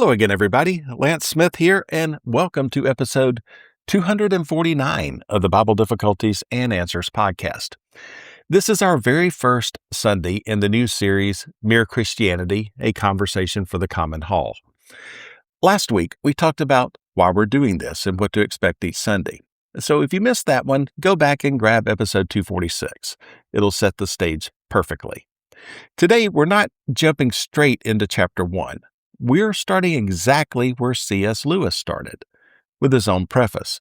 Hello again, everybody. Lance Smith here, and welcome to episode 249 of the Bible Difficulties and Answers podcast. This is our very first Sunday in the new series, Mere Christianity, A Conversation for the Common Hall. Last week, we talked about why we're doing this and what to expect each Sunday. So if you missed that one, go back and grab episode 246. It'll set the stage perfectly. Today, we're not jumping straight into chapter 1. We're starting exactly where C.S. Lewis started, with his own preface.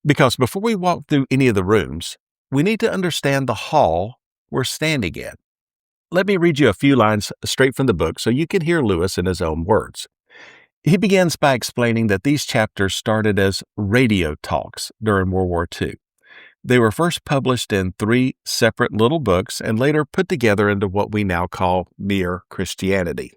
Because before we walk through any of the rooms, we need to understand the hall we're standing in. Let me read you a few lines straight from the book so you can hear Lewis in his own words. He begins by explaining that these chapters started as radio talks during World War II. They were first published in 3 separate little books and later put together into what we now call Mere Christianity.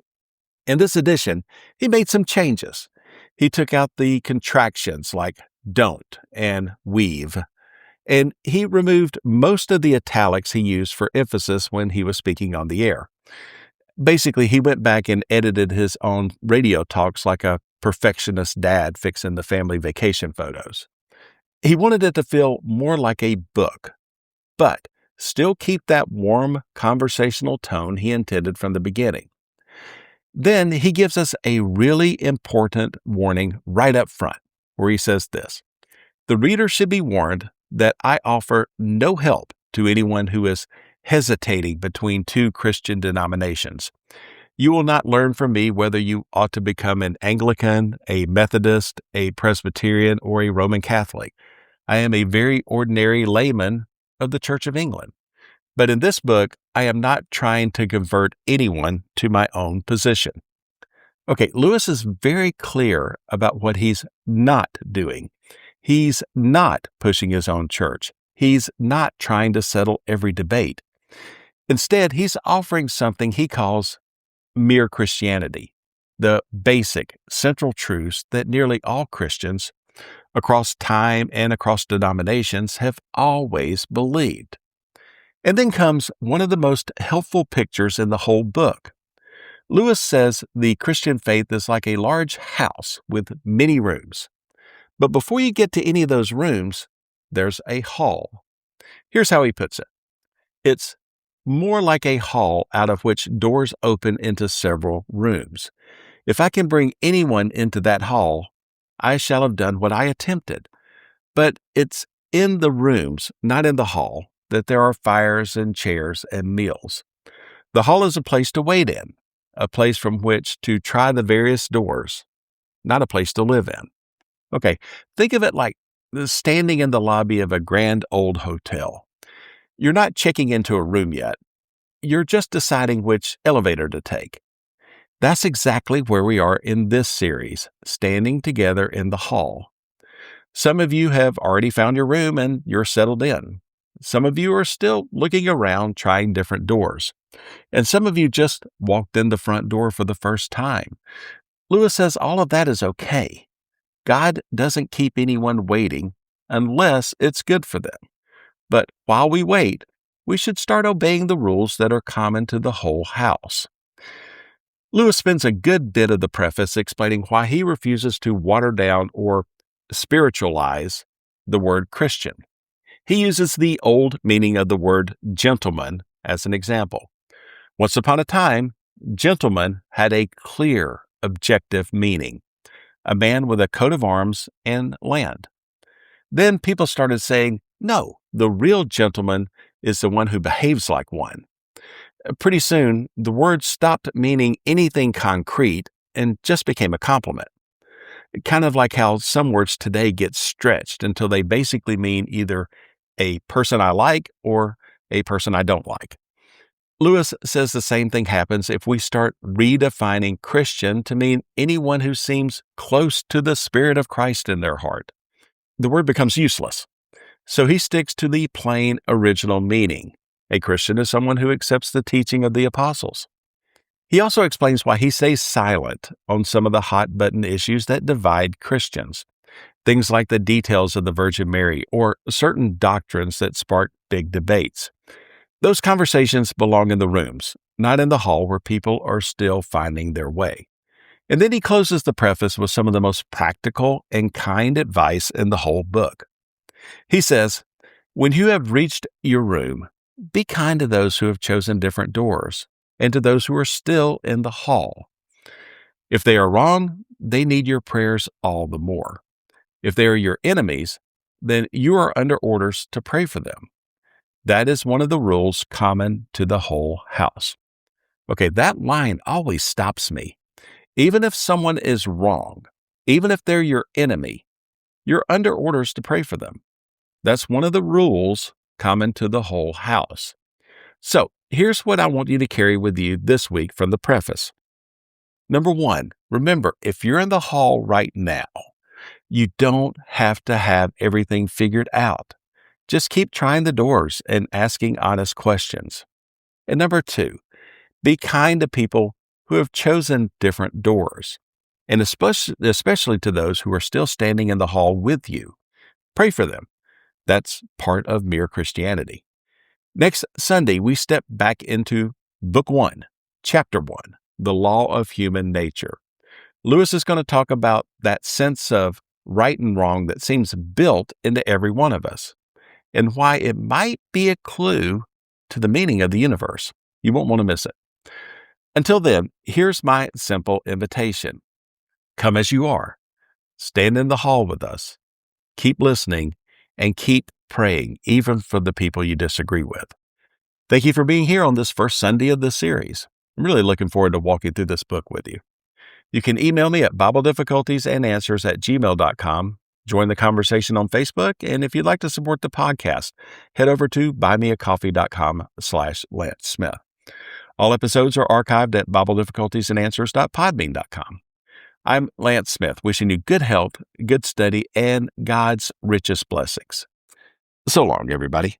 In this edition, he made some changes. He took out the contractions like don't and weave, and he removed most of the italics he used for emphasis when he was speaking on the air. Basically, he went back and edited his own radio talks like a perfectionist dad fixing the family vacation photos. He wanted it to feel more like a book, but still keep that warm conversational tone he intended from the beginning. Then he gives us a really important warning right up front, where he says this: the reader should be warned that I offer no help to anyone who is hesitating between 2 Christian denominations. You will not learn from me whether you ought to become an Anglican, a Methodist, a Presbyterian, or a Roman Catholic. I am a very ordinary layman of the Church of England. But in this book, I am not trying to convert anyone to my own position. Okay, Lewis is very clear about what he's not doing. He's not pushing his own church. He's not trying to settle every debate. Instead, he's offering something he calls mere Christianity, the basic, central truths that nearly all Christians across time and across denominations have always believed. And then comes one of the most helpful pictures in the whole book. Lewis says the Christian faith is like a large house with many rooms. But before you get to any of those rooms, there's a hall. Here's how he puts it. It's more like a hall out of which doors open into several rooms. If I can bring anyone into that hall, I shall have done what I attempted. But it's in the rooms, not in the hall, that there are fires and chairs and meals. The hall is a place to wait in, a place from which to try the various doors, not a place to live in. Okay, think of it like standing in the lobby of a grand old hotel. You're not checking into a room yet. You're just deciding which elevator to take. That's exactly where we are in this series, standing together in the hall. Some of you have already found your room and you're settled in. Some of you are still looking around, trying different doors. And some of you just walked in the front door for the first time. Lewis says all of that is okay. God doesn't keep anyone waiting unless it's good for them. But while we wait, we should start obeying the rules that are common to the whole house. Lewis spends a good bit of the preface explaining why he refuses to water down or spiritualize the word Christian. He uses the old meaning of the word gentleman as an example. Once upon a time, gentleman had a clear, objective meaning: a man with a coat of arms and land. Then people started saying, no, the real gentleman is the one who behaves like one. Pretty soon, the word stopped meaning anything concrete and just became a compliment. Kind of like how some words today get stretched until they basically mean either a person I like or a person I don't like. Lewis says the same thing happens if we start redefining Christian to mean anyone who seems close to the Spirit of Christ in their heart. The word becomes useless. So he sticks to the plain original meaning. A Christian is someone who accepts the teaching of the apostles. He also explains why he stays silent on some of the hot-button issues that divide Christians. Things like the details of the Virgin Mary or certain doctrines that spark big debates. Those conversations belong in the rooms, not in the hall where people are still finding their way. And then he closes the preface with some of the most practical and kind advice in the whole book. He says, "When you have reached your room, be kind to those who have chosen different doors and to those who are still in the hall. If they are wrong, they need your prayers all the more. If they are your enemies, then you are under orders to pray for them. That is one of the rules common to the whole house." Okay, that line always stops me. Even if someone is wrong, even if they're your enemy, you're under orders to pray for them. That's one of the rules common to the whole house. So here's what I want you to carry with you this week from the preface. Number one, remember, if you're in the hall right now, you don't have to have everything figured out. Just keep trying the doors and asking honest questions. And number two, be kind to people who have chosen different doors, and especially to those who are still standing in the hall with you. Pray for them. That's part of mere Christianity. Next Sunday, we step back into Book 1, Chapter 1, The Law of Human Nature. Lewis is going to talk about that sense of right and wrong that seems built into every one of us, and why it might be a clue to the meaning of the universe. You won't want to miss it. Until then, here's my simple invitation. Come as you are. Stand in the hall with us. Keep listening and keep praying, even for the people you disagree with. Thank you for being here on this first Sunday of this series. I'm really looking forward to walking through this book with you. You can email me at BibleDifficultiesAndAnswers@gmail.com. Join the conversation on Facebook, and if you'd like to support the podcast, head over to buymeacoffee.com/Lance Smith. All episodes are archived at BibleDifficultiesAndAnswers.podbean.com. I'm Lance Smith, wishing you good health, good study, and God's richest blessings. So long, everybody.